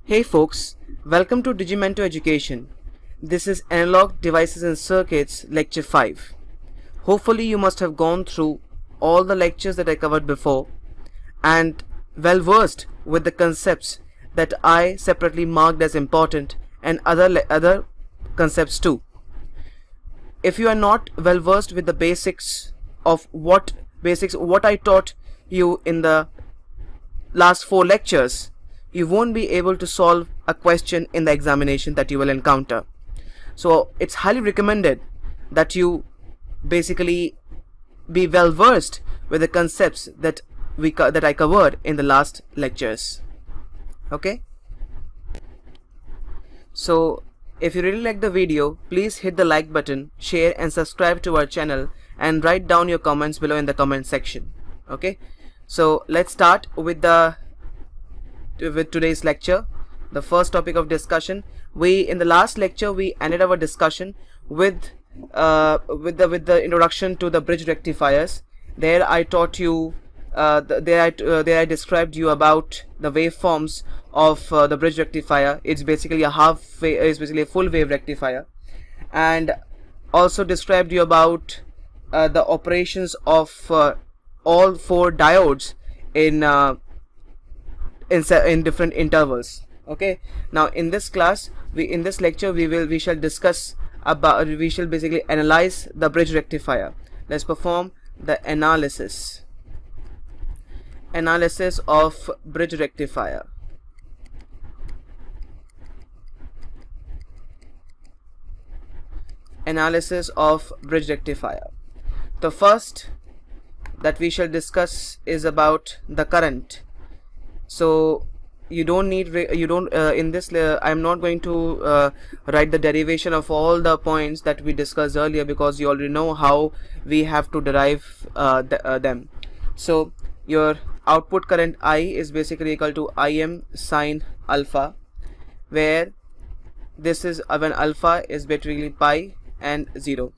Hey folks, welcome to Digimento Education. This is Analog Devices and Circuits Lecture 5. Hopefully you must have gone through all the lectures that I covered before and well versed with the concepts that I separately marked as important and other concepts too. If you are not well versed with the basics of what I taught you in the last 4 lectures, you won't be able to solve a question in the examination that you will encounter. So it's highly recommended that you basically be well versed with the concepts that I covered in the last lectures. Okay? So if you really like the video, please hit the like button, share and subscribe to our channel, and write down your comments below in the comment section. Okay? So let's start with today's lecture. The first topic of discussion, in the last lecture we ended our discussion with the introduction to the bridge rectifiers. There I taught you there I described you about the waveforms of the bridge rectifier. It's basically a full wave rectifier, and also described you about the operations of all 4 diodes in different intervals. Okay, now in this class, in this lecture we shall basically analyze the bridge rectifier. Let's perform the analysis of bridge rectifier. Analysis of bridge rectifier. The first that we shall discuss is about the current. So you don't need in this I'm not going to write the derivation of all the points that we discussed earlier, because you already know how we have to derive them. So your output current I is basically equal to Im sine alpha, where this is when alpha is between pi and 0,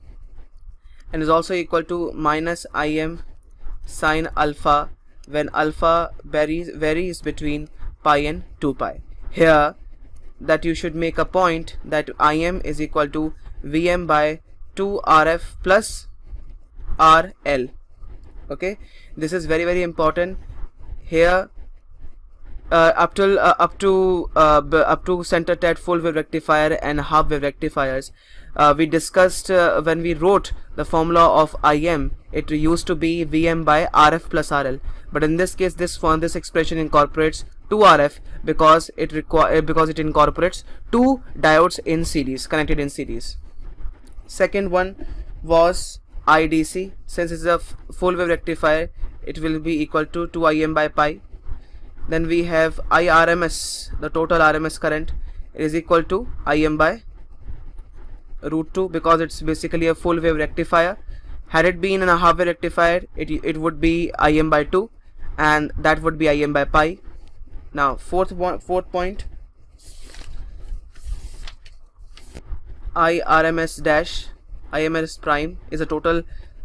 and is also equal to minus Im sine alpha when alpha varies between pi and 2 pi. Here that you should make a point that Im is equal to Vm by 2 Rf plus RL. Okay, this is very important. Here up to center TET full wave rectifier and half wave rectifiers, we discussed when we wrote the formula of Im, it used to be Vm by Rf plus RL, but in this case this expression incorporates 2 Rf because it incorporates 2 diodes in series, connected in series. Second one was IDC. Since it's a full wave rectifier, it will be equal to 2 Im by pi. Then we have IRMS, the total RMS current is equal to Im by root 2, because it's basically a full wave rectifier. Had it been in a half wave rectifier, it would be Im by 2, and that would be Im by pi. Now fourth point, IRMS prime is a total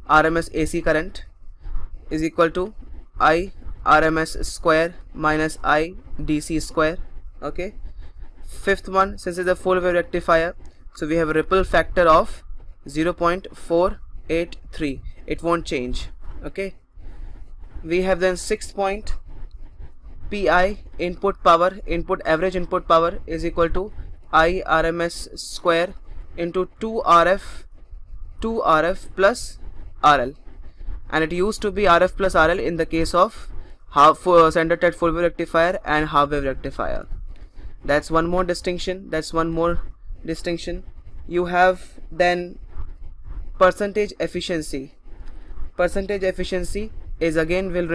RMS AC current, is equal to IRMS square minus IDC square. Okay. Fifth one, since it's a full wave rectifier, so we have a ripple factor of 0.483. It won't change. Okay. We have then sixth point, PI average input power is equal to IRMS square into 2 RF plus RL, and it used to be RF plus RL in the case of center TET full wave rectifier and half wave rectifier. That's one more distinction. You have then percentage efficiency. Percentage efficiency is again will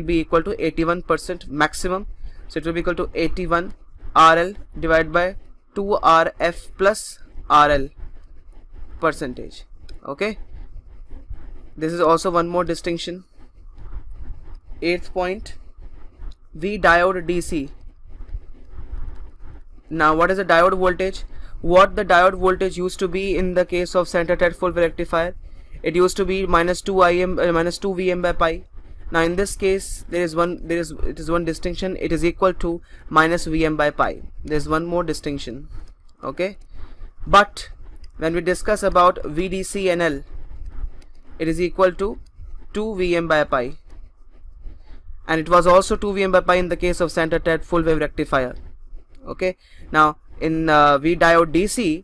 be equal to 81% maximum, so it will be equal to 81 RL divided by 2 RF plus RL percentage. Okay, this is also one more distinction. Eighth point, V diode DC. Now what is the diode voltage? What the diode voltage used to be in the case of center TET full wave rectifier, it used to be minus 2 Vm by pi, Now in this case it is one distinction. It is equal to minus Vm by pi. There is one more distinction. Okay, but when we discuss about VDC and L, it is equal to 2 Vm by pi, and it was also 2 Vm by pi in the case of center tapped full wave rectifier. Okay, now in V diode DC,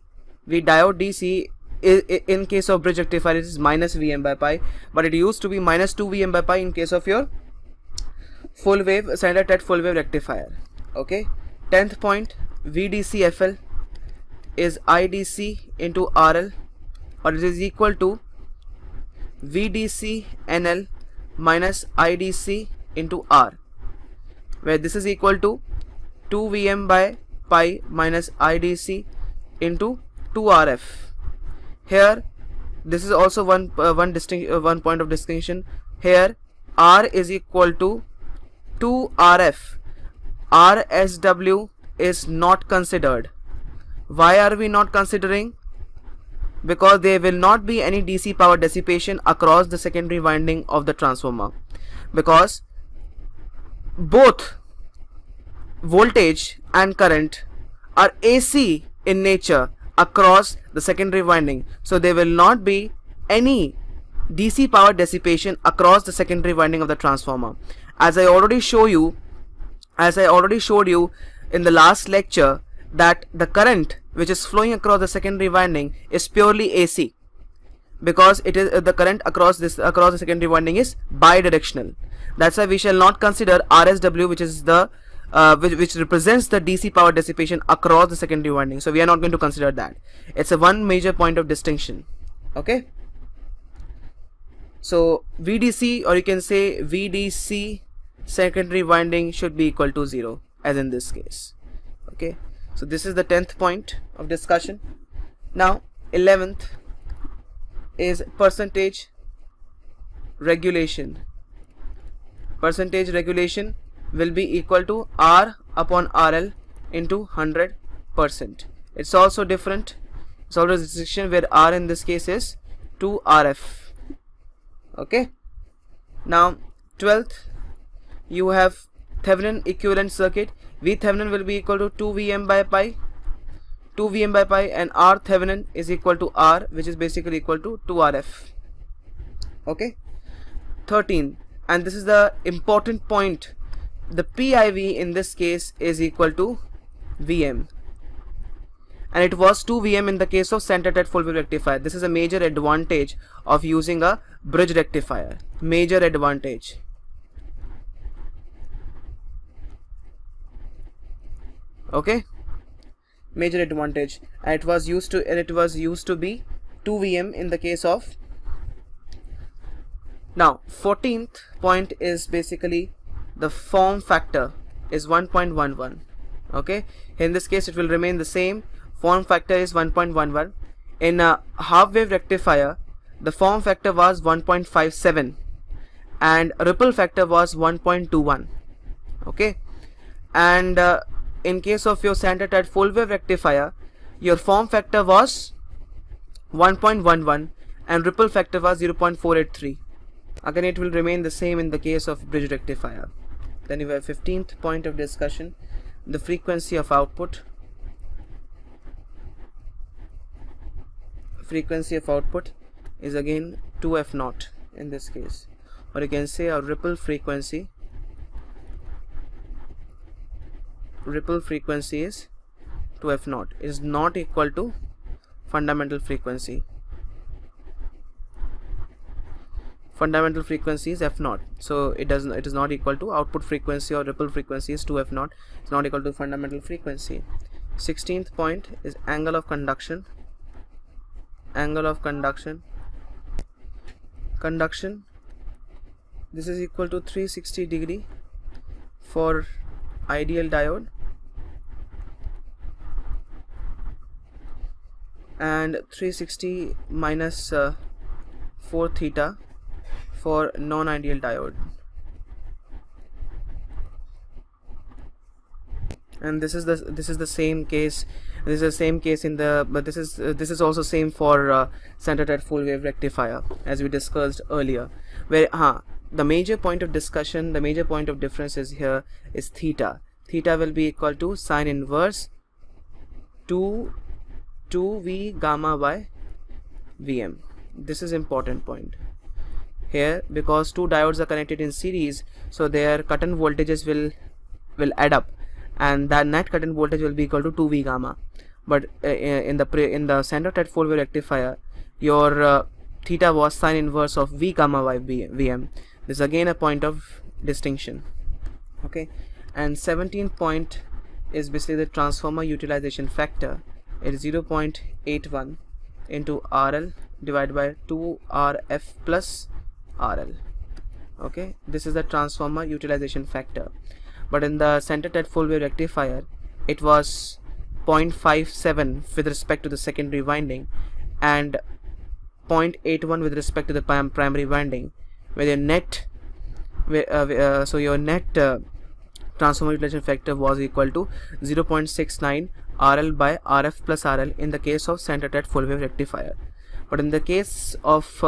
in case of bridge rectifier it is minus Vm by pi, but it used to be minus 2 Vm by pi in case of your full wave center tapped full wave rectifier. Okay, 10th point, VDC FL is IDC into RL, or it is equal to VDC NL minus IDC into R, where this is equal to 2 Vm by pi minus IDC into 2RF. Here this is also one point of distinction. Here R is equal to 2RF. RSW is not considered. Why are we not considering? Because there will not be any DC power dissipation across the secondary winding of the transformer, because both voltage and current are AC in nature across the secondary winding, so there will not be any DC power dissipation across the secondary winding of the transformer. As I already showed you in the last lecture, that the current which is flowing across the secondary winding is purely AC, because it is the current across the secondary winding is bidirectional. That's why we shall not consider RSW, which is the which represents the DC power dissipation across the secondary winding. So we are not going to consider that. It's a one major point of distinction. Okay, so VDC, or you can say VDC secondary winding, should be equal to 0, as in this case. Okay, so this is the 10th point of discussion. Now 11th is percentage regulation. Percentage regulation will be equal to R upon RL into 100%. It's also different. It's also a distinction where R in this case is 2RF. Okay, now 12th, you have Thevenin equivalent circuit. V Thevenin will be equal to 2 Vm by pi, and R Thevenin is equal to R, which is basically equal to 2RF. Okay, 13, and this is the important point, the PIV in this case is equal to Vm, and it was 2 Vm in the case of center tapped full wave rectifier. This is a major advantage of using a bridge rectifier. Major advantage. Okay, major advantage, and it was used to be 2 Vm in the case of. Now 14th point is basically the form factor is 1.11. Okay, in this case it will remain the same. Form factor is 1.11. In a half wave rectifier, the form factor was 1.57 and ripple factor was 1.21. Okay, and in case of your center tapped full wave rectifier, your form factor was 1.11 and ripple factor was 0.483. Again, it will remain the same in the case of bridge rectifier. Then you have 15th point of discussion, the frequency of output. Frequency of output is again 2f0 in this case, or you can say our ripple frequency. Ripple frequency is 2f0. It is not equal to fundamental frequency. Fundamental frequency is f0, so it is not equal to output frequency, or ripple frequency is 2f0. It's not equal to fundamental frequency. 16th point is angle of conduction. Angle of conduction. This is equal to 360 degree for ideal diode and 360 minus 4 theta for non-ideal diode. And this is the same case. This is the same case in the, but this is also same for center tapped full wave rectifier, as we discussed earlier, where the major point of discussion, the major point of difference is here is theta. Theta will be equal to sine inverse 2V gamma by Vm. This is important point here, because two diodes are connected in series, so their cut-in voltages will add up, and that net cut-in voltage will be equal to 2V gamma. But in the center-type full wave rectifier, your theta was sine inverse of V gamma by Vm. This is again a point of distinction. Okay, and 17th point is basically the transformer utilization factor. It is 0.81 into RL divided by 2RF plus RL. Okay, this is the transformer utilization factor. But in the center-type full wave rectifier, it was 0.57 with respect to the secondary winding and 0.81 with respect to the primary winding, where your net transformer utilization factor was equal to 0.69 RL by RF plus RL in the case of center-type full wave rectifier. But in the case of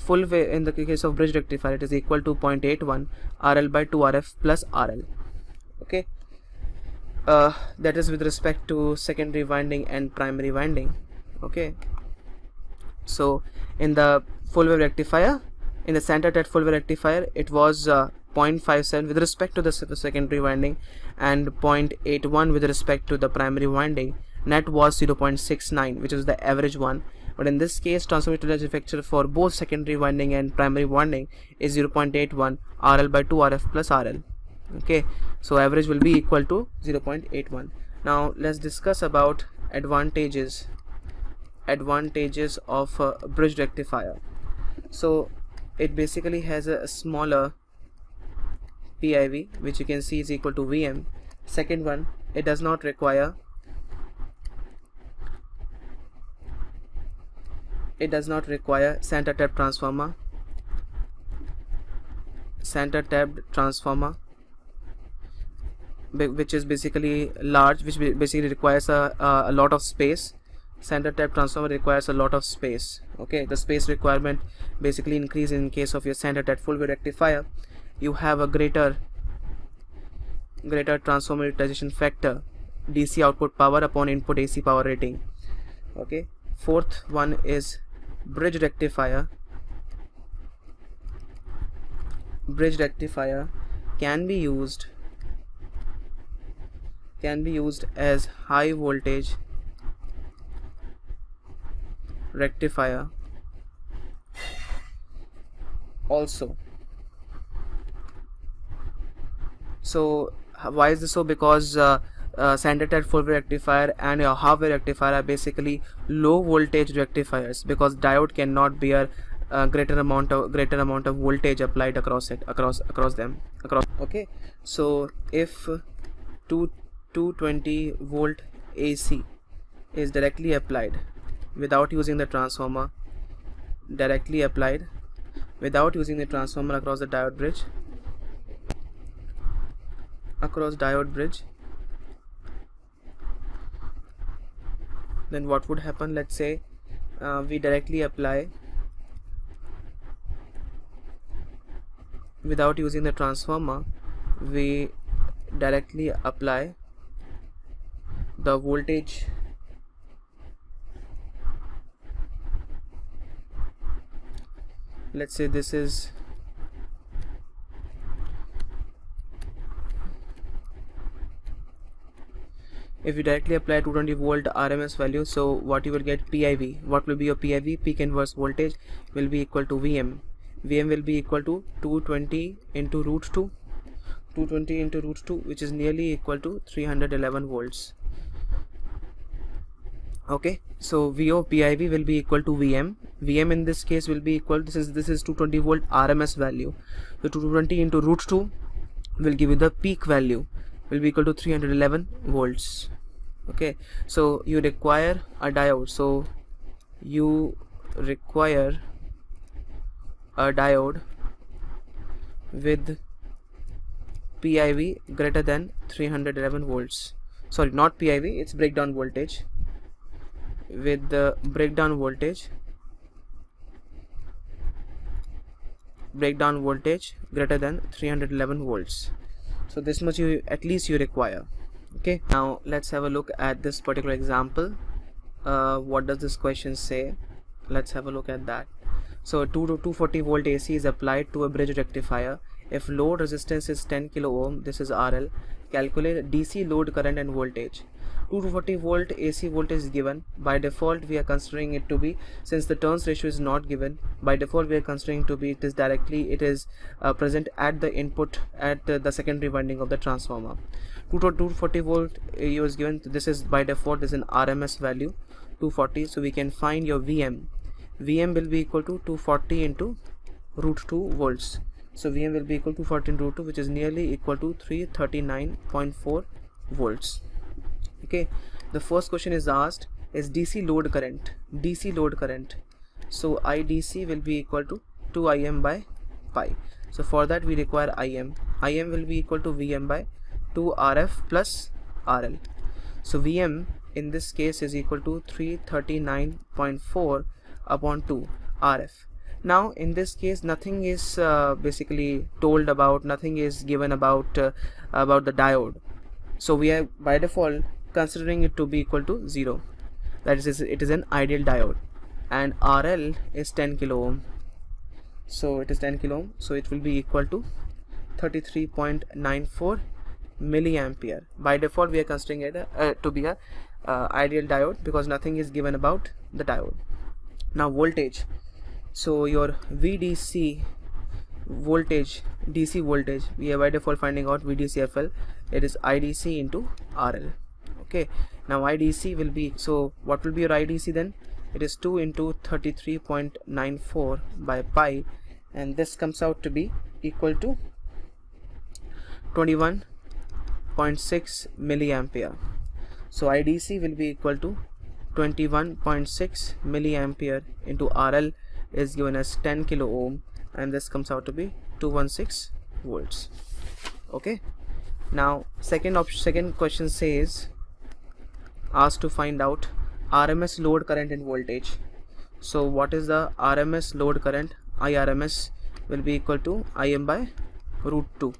bridge rectifier, it is equal to 0.81 RL by 2RF plus RL. Okay, that is with respect to secondary winding and primary winding. Okay, so in the full wave rectifier, in the center-type full wave rectifier, it was 0.57 with respect to the secondary winding and 0.81 with respect to the primary winding. Net was 0.69, which is the average one. But in this case, transformer utilization factor for both secondary winding and primary winding is 0.81 RL by 2RF plus RL. Okay, so average will be equal to 0.81. Now let's discuss about advantages of a bridge rectifier. So it basically has a smaller PIV, which you can see is equal to Vm. Second one, it does not require center-tapped transformer, which is basically large, which basically requires a lot of space. Center-tapped transformer requires a lot of space. Okay, the space requirement basically increase in case of your center-tapped full wave rectifier. You have a greater transformer utilization factor, DC output power upon input AC power rating. Okay, fourth one is bridge rectifier. Bridge rectifier can be used as high voltage rectifier also. So why is this so? Because center-type full wave rectifier and a half wave rectifier are basically low voltage rectifiers, because diode cannot bear greater amount of voltage applied across them. Okay, so if 220 volt AC is directly applied without using the transformer, across the diode bridge, then what would happen? Let's say we directly apply without using the transformer, we directly apply the voltage let's say this is if you directly apply 220 volt RMS value, so what you will get PIV. What will be your PIV? Peak inverse voltage will be equal to Vm. Vm will be equal to 220 into root 2, which is nearly equal to 311 volts. Okay, so VO PIV will be equal to Vm. Vm in this case will be equal, this is 220 volt RMS value. So 220 into root 2 will give you the peak value, will be equal to 311 volts. Okay, so you require a diode. So you require a diode with PIV greater than 311 volts. Sorry, not PIV, it's breakdown voltage. With the breakdown voltage breakdown voltage greater than 311 volts. So this much you at least you require. Okay, now let's have a look at this particular example. What does this question say? Let's have a look at that. So 240 volt AC is applied to a bridge rectifier. If load resistance is 10 kilo ohm, this is RL. Calculate DC load current and voltage. 240 volt AC voltage is given. By default we are considering it to be, since the turns ratio is not given, by default we are considering to be it is present at the input at the secondary winding of the transformer. 240 volt is given. This is by default is an RMS value 240. So we can find your VM. VM will be equal to 240 into root 2 volts. So VM will be equal to 240 into root 2, which is nearly equal to 339.4 volts. Okay, the first question is asked is DC load current. DC load current. So IDC will be equal to 2Im by pi. So for that we require Im. Im will be equal to Vm by 2RF plus RL. So Vm in this case is equal to 339.4 upon 2 RF. Now in this case nothing is basically told about, nothing is given about the diode. So we are by default considering it to be equal to 0. That is, it is an ideal diode, and RL is 10 kilo ohm. So it is 10 kilo ohm. So it will be equal to 33.94 milliampere. By default we are considering it to be a ideal diode because nothing is given about the diode. Now voltage. So your VDC voltage, DC voltage, we are by default finding out VDCFL. It is IDC into RL. Okay, now IDC will be, so what will be your IDC then? It is 2 into 33.94 by pi, and this comes out to be equal to 21.6 milliampere. So IDC will be equal to 21.6 milliampere into RL is given as 10 kilo ohm, and this comes out to be 216 volts. Okay, now second question says, asked to find out RMS load current and voltage. So what is the RMS load current? IRMS will be equal to Im by root 2.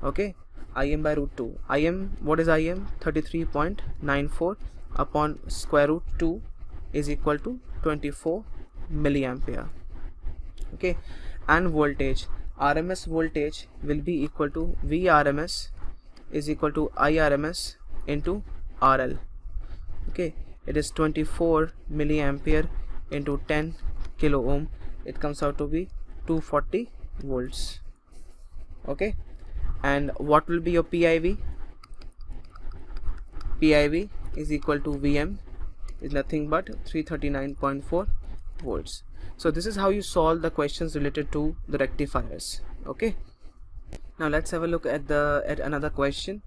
Okay, Im by root 2. Im, what is Im? 33.94 upon square root 2 is equal to 24 milliampere. Okay, and voltage, RMS voltage will be equal to VRMS is equal to IRMS into RL. Okay, it is 24 milliampere into 10 kilo ohm. It comes out to be 240 volts. Okay, and what will be your PIV? PIV is equal to Vm is nothing but 339.4 volts. So this is how you solve the questions related to the rectifiers. Okay, now let's have a look at another question.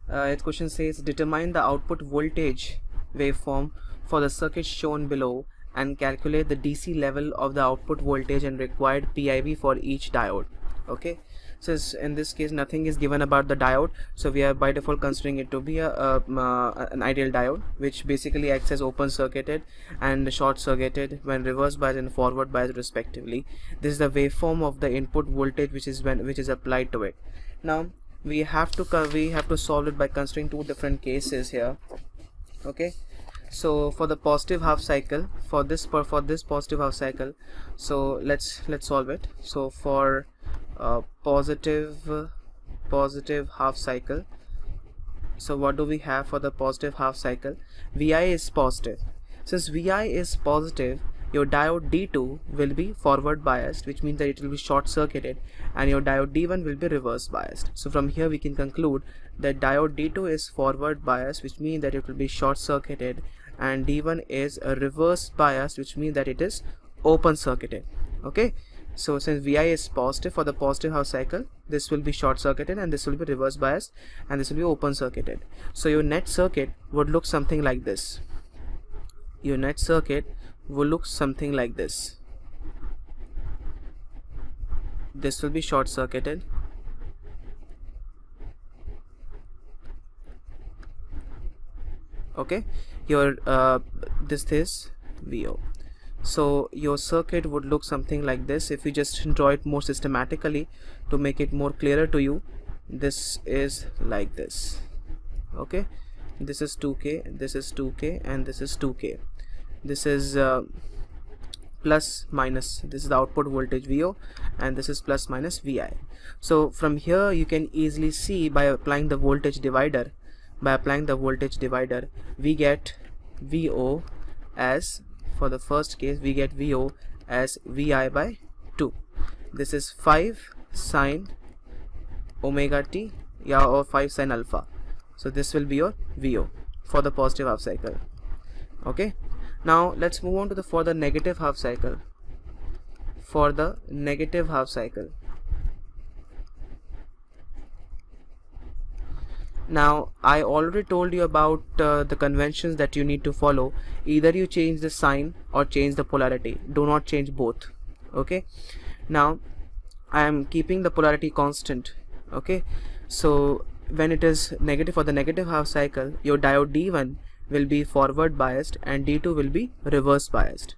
Its question says, determine the output voltage waveform for the circuit shown below and calculate the DC level of the output voltage and required PIV for each diode. Okay, so in this case nothing is given about the diode, so we are by default considering it to be an ideal diode, which basically acts as open circuited and short circuited when reverse biased and forward biased respectively. This is the waveform of the input voltage which is applied to it. Now we have to solve it by considering two different cases here. Okay, so for the positive half cycle, for this positive half cycle, so let's solve it. So for positive half cycle, so what do we have for the positive half cycle? Vi is positive. Since Vi is positive, your diode D2 will be forward biased, which means that it will be short circuited, and your diode D1 will be reverse biased. So from here we can conclude that diode D2 is forward biased, which means that it will be short circuited, and D1 is a reverse biased, which means that it is open circuited. Okay, so since Vi is positive for the positive half cycle, this will be short circuited and this will be reverse biased and this will be open circuited. So your net circuit would look something like this. Your net circuit will look something like this. This will be short circuited, okay. Your this is VO. So your circuit would look something like this. If you just draw it more systematically to make it more clearer to you, this is like this. Okay, this is 2k, this is 2k, and this is 2k. This is plus minus, this is the output voltage VO, and this is plus minus VI. So from here you can easily see, by applying the voltage divider, we get VO as, for the first case, we get VO as VI by 2. This is 5 sine omega t, yeah, or 5 sine alpha. So this will be your VO for the positive half cycle. Okay, now let's move on to for the negative half cycle. For the negative half cycle, now I already told you about the conventions that you need to follow. Either you change the sign or change the polarity. Do not change both. Okay, now I am keeping the polarity constant. Okay, so when it is negative, for the negative half cycle, your diode D1 will be forward biased and D2 will be reverse biased.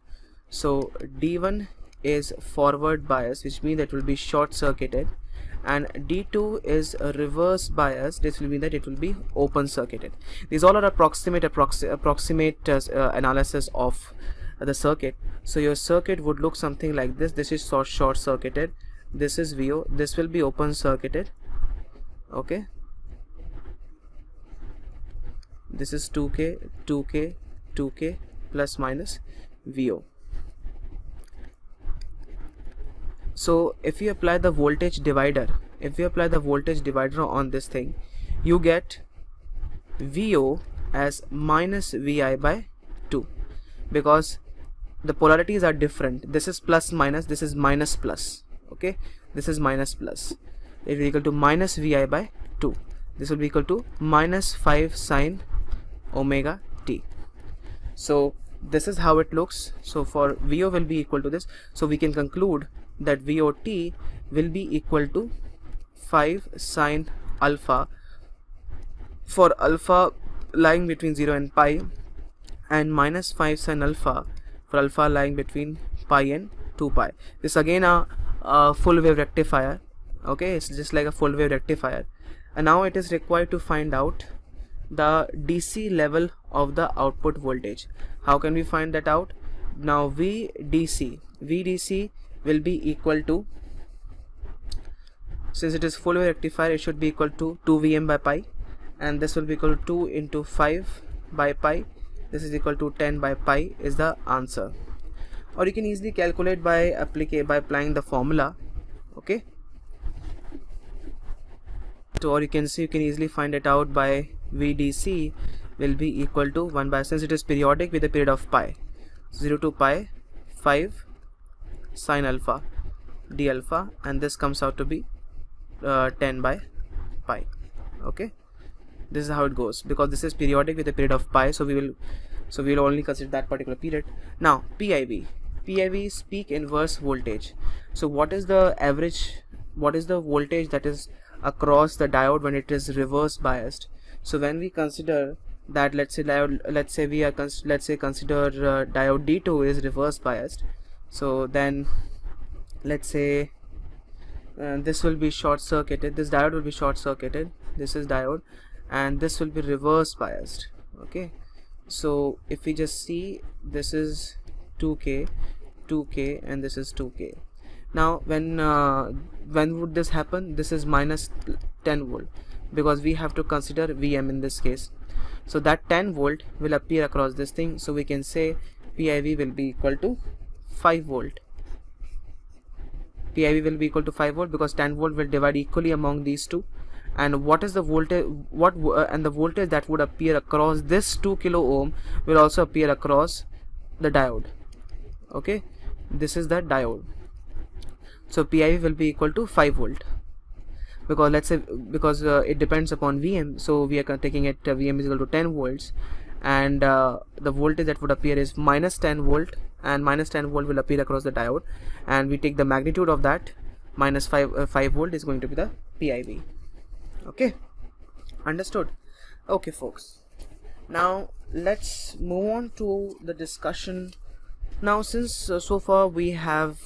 So D1 is forward biased, which means that it will be short circuited, and D2 is a reverse bias. This will mean that it will be open circuited. These all are approximate analysis of the circuit. So your circuit would look something like this. This is short circuited, this is VO, this will be open circuited. Okay, this is 2k, 2k, 2k, plus minus VO. So if you apply the voltage divider, on this thing, you get VO as minus VI by 2, because the polarities are different. This is plus minus, this is minus plus. Okay, this is minus plus. It will be equal to minus VI by 2. This will be equal to minus 5 sine omega t. So this is how it looks. So for VO will be equal to this. So we can conclude that VOT will be equal to 5 sine alpha for alpha lying between 0 and pi, and minus 5 sine alpha for alpha lying between pi and 2 pi. This again a full wave rectifier. Okay, it's just like a full wave rectifier. And now it is required to find out the DC level of the output voltage. How can we find that out? Now VDC will be equal to, since it is full wave rectifier, it should be equal to 2 Vm by pi, and this will be equal to 2 into 5 by pi. This is equal to 10 by pi is the answer. Or you can easily calculate by applying the formula. Okay, so, or you can see, you can easily find it out by VDC will be equal to 1 by, since it is periodic with a period of pi, 0 to pi, 5 sine alpha d alpha, and this comes out to be 10 by pi. Okay, this is how it goes, because this is periodic with a period of pi, so we will only consider that particular period. Now PIV is peak inverse voltage. So what is the average, what is the voltage that is across the diode when it is reverse biased? So when we consider that, consider diode D2 is reverse biased, so then let's say this will be short circuited, this diode will be short circuited, this is diode, and this will be reverse biased. Okay, so if we just see, this is 2k, 2k, and this is 2k. Now when would this happen? This is minus 10 volt, because we have to consider Vm in this case. So that 10 volt will appear across this thing, so we can say PIV will be equal to 5 volt. PIV will be equal to 5 volt because 10 volt will divide equally among these two. And what is the voltage, and the voltage that would appear across this 2 kilo ohm will also appear across the diode. Okay, this is the diode. So PIV will be equal to 5 volt, because let's say, because it depends upon Vm, so we are taking it Vm is equal to 10 volts, and the voltage that would appear is minus 10 volt, and minus 10 volt will appear across the diode, and we take the magnitude of that, minus 5 volt is going to be the PIV. Okay, understood? Okay folks, now let's move on to the discussion Now since so far we have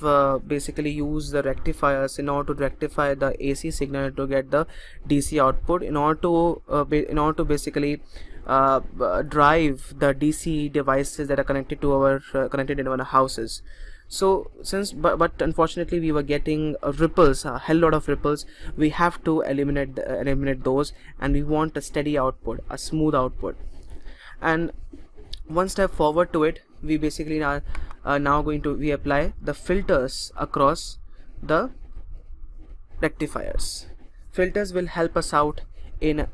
basically used the rectifiers in order to rectify the AC signal to get the DC output, in order to basically drive the DC devices that are connected to our connected in our houses. So since but unfortunately we were getting ripples, a hell lot of ripples. We have to eliminate those, and we want a steady output, a smooth output. And one step forward to it, we basically are now going to apply the filters across the rectifiers. Filters will help us out in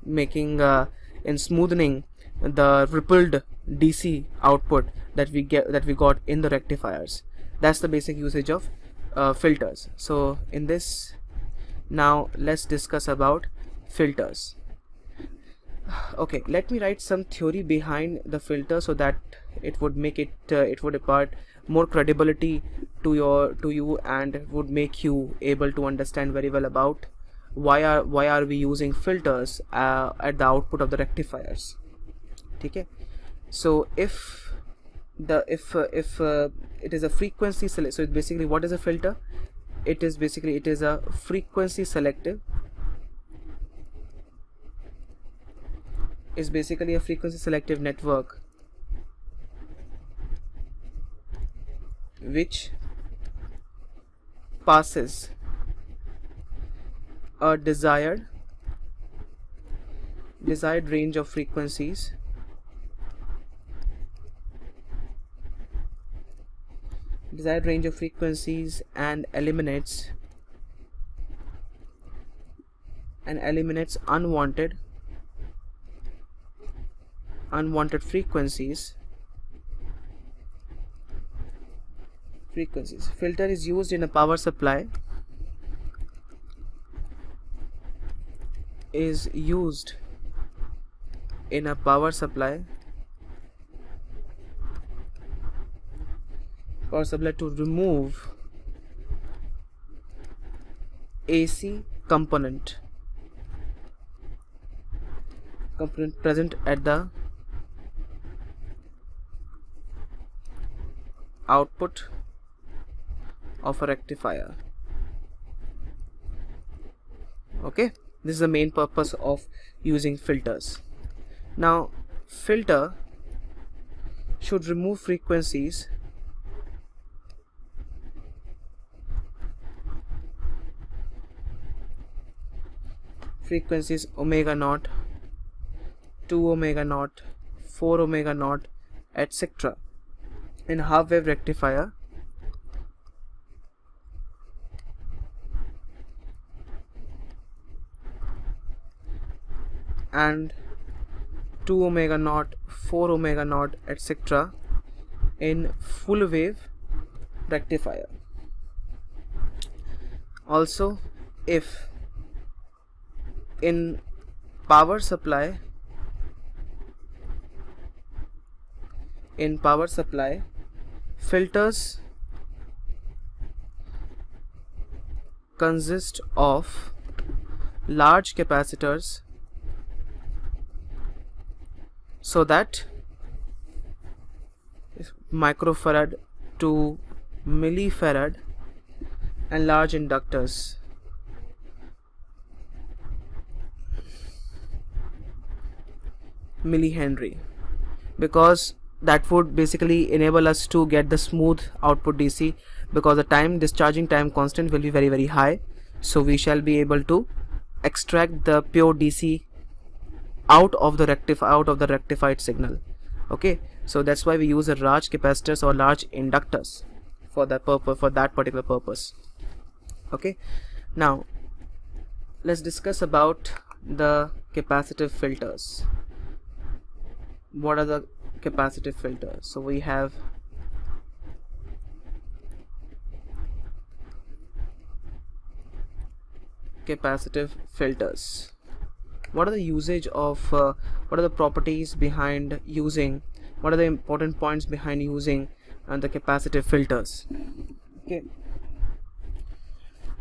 making in smoothening the rippled DC output that we got in the rectifiers. That's the basic usage of filters. So in this, now let's discuss about filters. Okay, let me write some theory behind the filter so that it would make it would impart more credibility to you, and it would make you able to understand very well about why are we using filters at the output of the rectifiers. Okay, so if it is a frequency select, so basically what is a filter? It is a frequency selective, is basically a frequency selective network which passes a desired range of frequencies and eliminates unwanted frequencies. Filter is used in a power supply, to remove AC component present at the output of a rectifier. Okay, this is the main purpose of using filters. Now filter should remove frequencies omega naught, 2 omega naught, 4 omega naught, etc. in half wave rectifier, and 2 omega naught, 4 omega naught, etc. in full wave rectifier. Also, if in power supply filters consist of large capacitors, so that microfarad to millifarad, and large inductors, millihenry, because that would basically enable us to get the smooth output DC, because the discharging time constant will be very, very high. So we shall be able to extract the pure DC out of the rectified signal. Okay, so that's why we use a large capacitors or large inductors for that particular purpose. Okay, now let's discuss about the capacitive filters. What are the capacitive filters? So we have capacitive filters. What are the usage of what are the properties behind using, what are the important points behind using the capacitive filters? Okay,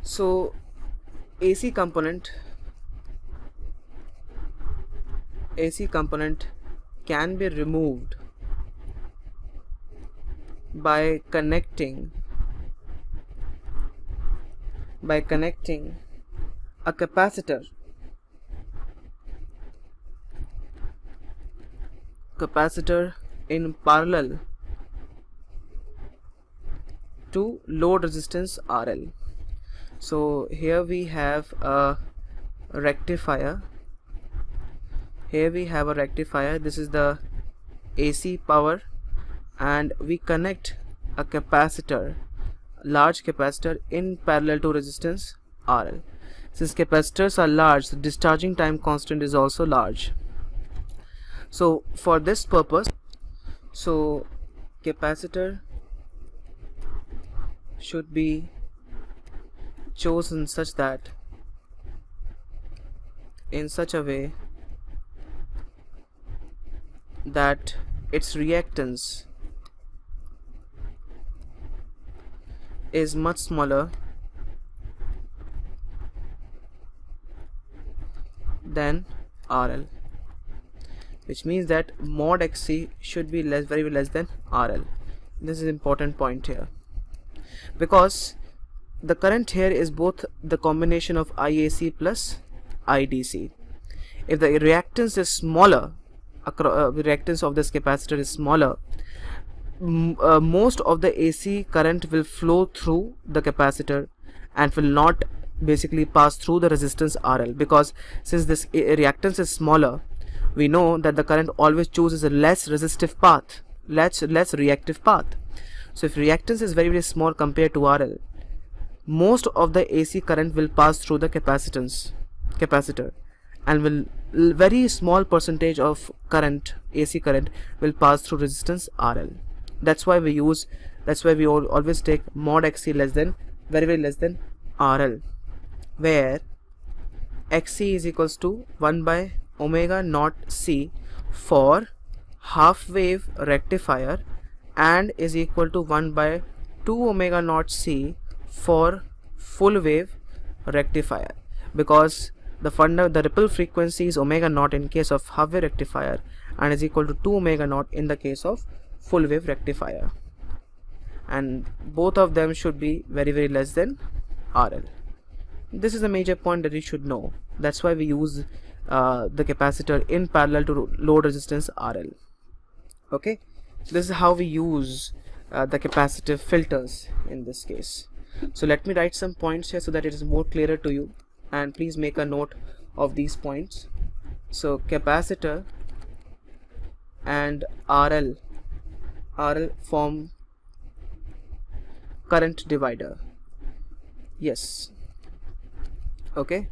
so AC component can be removed by connecting a capacitor in parallel to load resistance RL. So here we have a rectifier. This is the AC power, and we connect a capacitor, large capacitor, in parallel to resistance RL. Since capacitors are large, the discharging time constant is also large. So for this purpose, capacitor should be chosen in such a way that its reactance is much smaller than RL, which means that mod XC should be very less than RL. This is an important point here, because the current here is both the combination of IAC plus IDC. If the reactance is smaller, the reactance of this capacitor is smaller, most of the AC current will flow through the capacitor and will not basically pass through the resistance RL, because since this reactance is smaller, we know that the current always chooses a less resistive path, less reactive path. So if reactance is very small compared to RL, most of the AC current will pass through the capacitor, and will very small percentage of AC current will pass through resistance RL. That's why we always take mod XC less than, very less than RL, where XC is equals to 1 by omega naught C for half wave rectifier, and is equal to 1 by 2 omega naught C for full wave rectifier, because the ripple frequency is omega naught in case of half wave rectifier, and is equal to 2 omega naught in the case of full wave rectifier, and both of them should be very less than RL. This is a major point that you should know. That's why we use the capacitor in parallel to load resistance RL. Okay, this is how we use the capacitive filters in this case. So let me write some points here so that it is more clearer to you, and please make a note of these points. So capacitor and RL form current divider. Yes. Okay.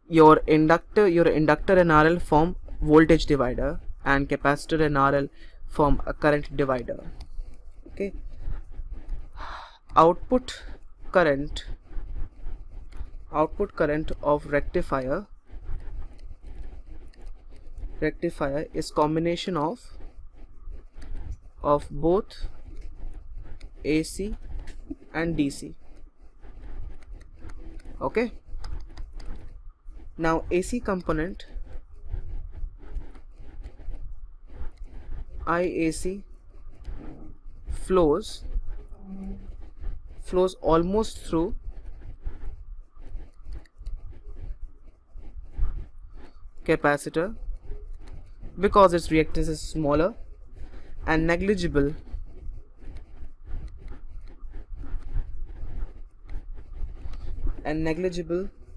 Your inductor and RL form voltage divider, and capacitor and RL form a current divider. Okay. Output current of rectifier is combination of both AC and DC. Okay. Now AC component, IAC flows almost through capacitor because its reactance is smaller, and negligible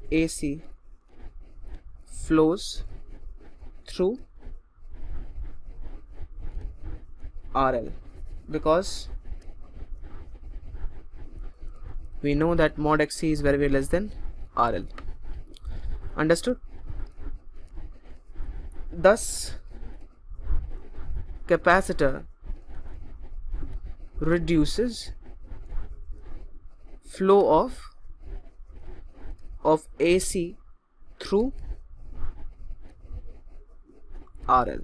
AC flows through RL, because we know that mod XC is very less than RL. Understood? Thus capacitor reduces flow of AC through RL.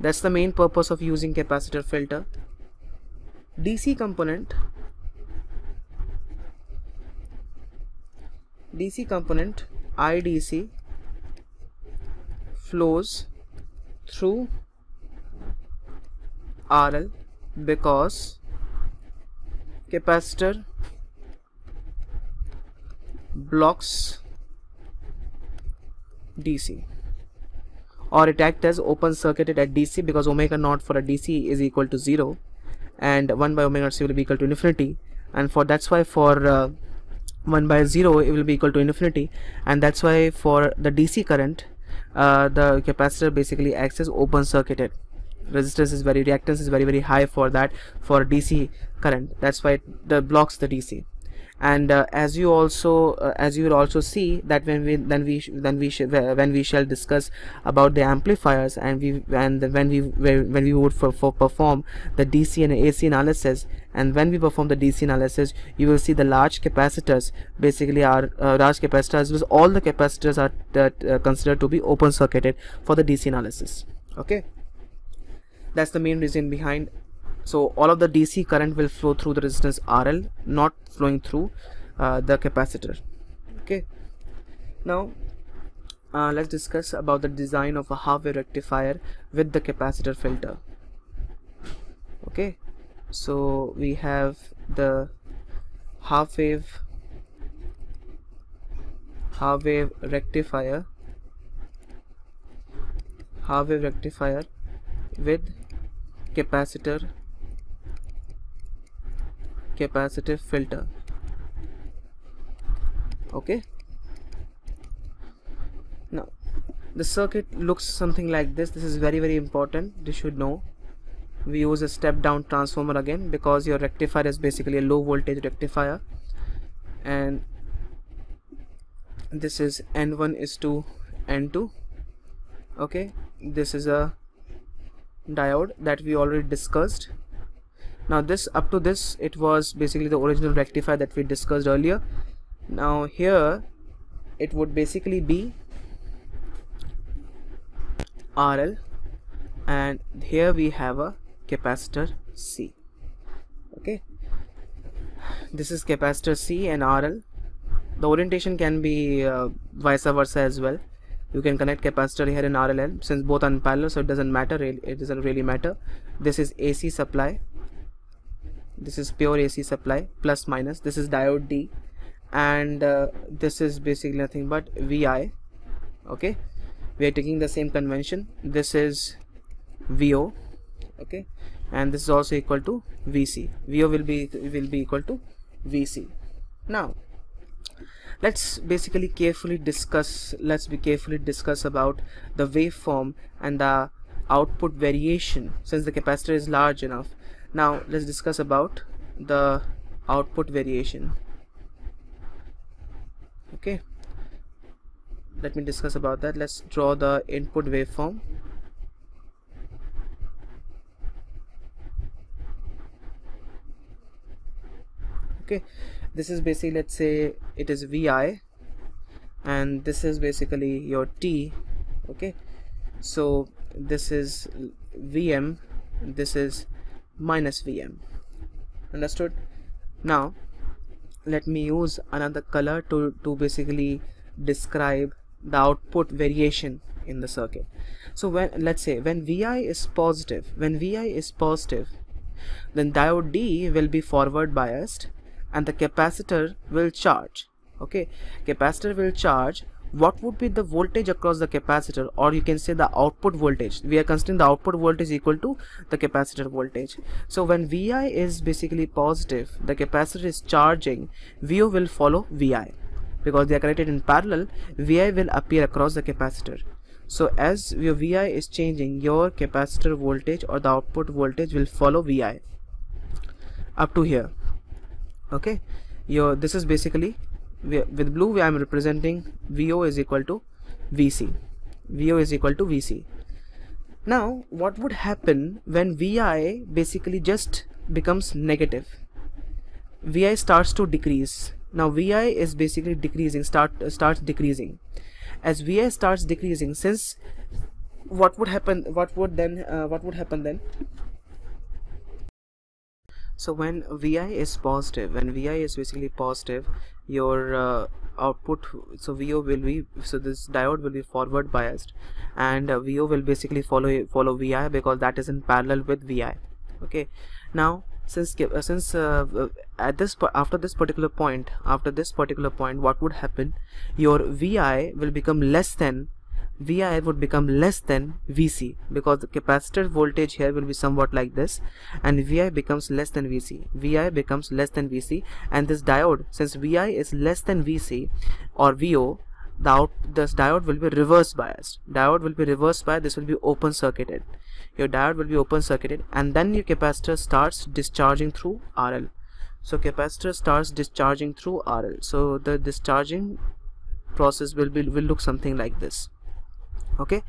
That's the main purpose of using capacitor filter. DC component IDC flows through RL because capacitor blocks DC, or it acts as open circuited at DC, because omega naught for a DC is equal to 0 and 1 by omega naught C will be equal to infinity, and for that's why for 1 by 0 it will be equal to infinity, and that's why for the DC current the capacitor basically acts as open circuited. Reactance is very high for that, for DC current. That's why it blocks the DC. And as you will also see that when we shall discuss about the amplifiers, and when we would perform the DC and AC analysis, and when we perform the DC analysis, you will see the large capacitors basically are large capacitors, because all the capacitors are considered to be open circuited for the DC analysis. Okay, that's the main reason behind. So all of the DC current will flow through the resistance RL, not flowing through the capacitor. Okay, now let's discuss about the design of a half-wave rectifier with the capacitor filter. Okay, so we have the half-wave rectifier with capacitive filter. Okay, now the circuit looks something like this. This is very important, you should know. We use a step down transformer again, because your rectifier is basically a low voltage rectifier, and this is N1 is to N2. Okay, this is a diode that we already discussed. Now this, up to this, it was basically the original rectifier that we discussed earlier. Now here it would basically be RL, and here we have a capacitor C. Okay, this is capacitor C and RL. The orientation can be vice versa as well. You can connect capacitor here in RLL, since both are in parallel, so it doesn't matter, it doesn't really matter. This is AC supply, this is pure AC supply, plus minus. This is diode D, and this is basically nothing but VI. Okay, we are taking the same convention. This is VO. Okay, and this is also equal to VC. VO will be equal to VC. Now let's basically carefully discuss about the waveform and the output variation, since the capacitor is large enough. Now let's discuss about the output variation. Okay, let me discuss about that. Let's draw the input waveform. Okay, this is basically, let's say it is VI, and this is basically your T. Okay, so this is VM, this is minus VM. Understood? Now let me use another color to basically describe the output variation in the circuit. So when, let's say, when VI is positive, then diode D will be forward biased and the capacitor will charge. Okay, capacitor will charge. What would be the voltage across the capacitor, or you can say the output voltage? We are considering the output voltage equal to the capacitor voltage. So when VI is basically positive, the capacitor is charging, VO will follow VI. Because they are connected in parallel, VI will appear across the capacitor. So as your VI is changing, your capacitor voltage or the output voltage will follow VI up to here. Okay, this is basically, with blue I am representing VO is equal to VC. VO is equal to VC. Now what would happen when VI basically just becomes negative? VI starts to decrease. Now VI is basically decreasing, starts decreasing. As VI starts decreasing, since what would happen then? So when VI is positive, when VI is basically positive, your output, so VO will be, so this diode will be forward biased, and VO will basically follow VI, because that is in parallel with VI. Okay, now after this particular point, what would happen? Your VI will become less than VC, because the capacitor voltage here will be somewhat like this, and VI becomes less than VC. And this diode, since VI is less than VC or VO, this diode will be reverse biased. This will be open circuited. Your diode will be open circuited, and then your capacitor starts discharging through RL. So capacitor starts discharging through RL. So the discharging process will look something like this. Okay,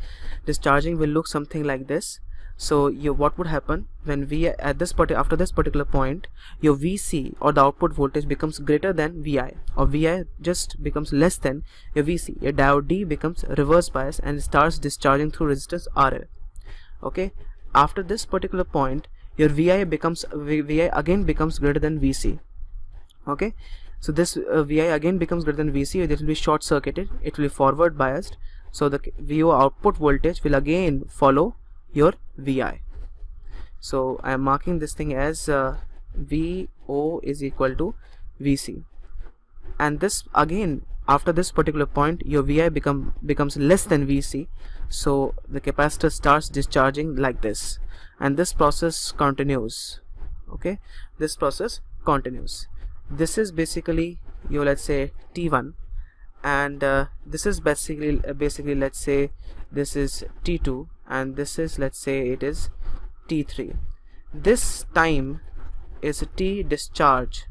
discharging will look something like this. So what would happen when after this particular point, your VC or the output voltage becomes greater than VI, or VI just becomes less than your VC. Your diode D becomes reverse bias and starts discharging through resistance RL. Okay, after this particular point, your VI again becomes greater than VC. Okay, so this VI again becomes greater than VC. It will be short circuited, it will be forward biased. So the VO output voltage will again follow your VI. So I am marking this thing as VO is equal to VC, and this again, after this particular point, your VI becomes less than VC. So the capacitor starts discharging like this, and this process continues. Okay, this process continues. This is basically your, let's say, T1, and this is basically let's say this is T2, and this is, let's say, it is T3. This time is T discharge.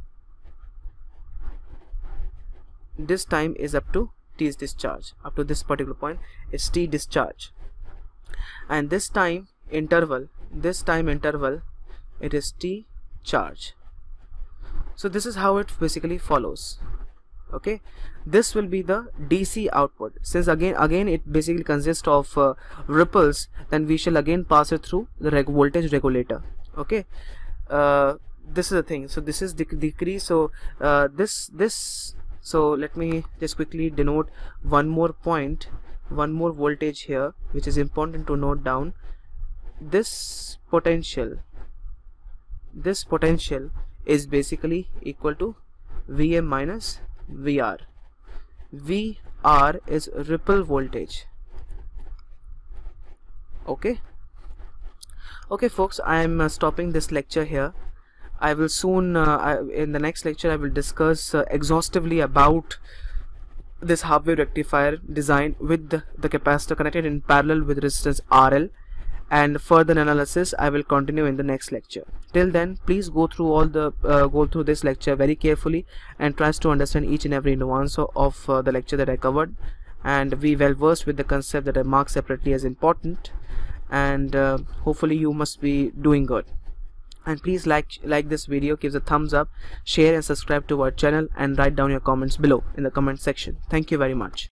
This time is up to T's discharge. Up to this particular point is T discharge, and this time interval it is T charge. So this is how it basically follows. Okay, this will be the DC output. Since again it basically consists of ripples, then we shall again pass it through the voltage regulator. Okay, this is the thing. So this is decrease. So so let me just quickly denote one more point, one more voltage here, which is important to note down. This potential is basically equal to Vm minus VR. VR is ripple voltage. Okay, folks, I am stopping this lecture here. I will soon in the next lecture I will discuss exhaustively about this half wave rectifier design with the capacitor connected in parallel with resistance RL, and further analysis I will continue in the next lecture. Till then, please go through this lecture very carefully and try to understand each and every nuance of the lecture that I covered, and be well versed with the concept that I mark separately as important, and hopefully you must be doing good. And please like this video, give a thumbs up, share and subscribe to our channel, and write down your comments below in the comment section. Thank you very much.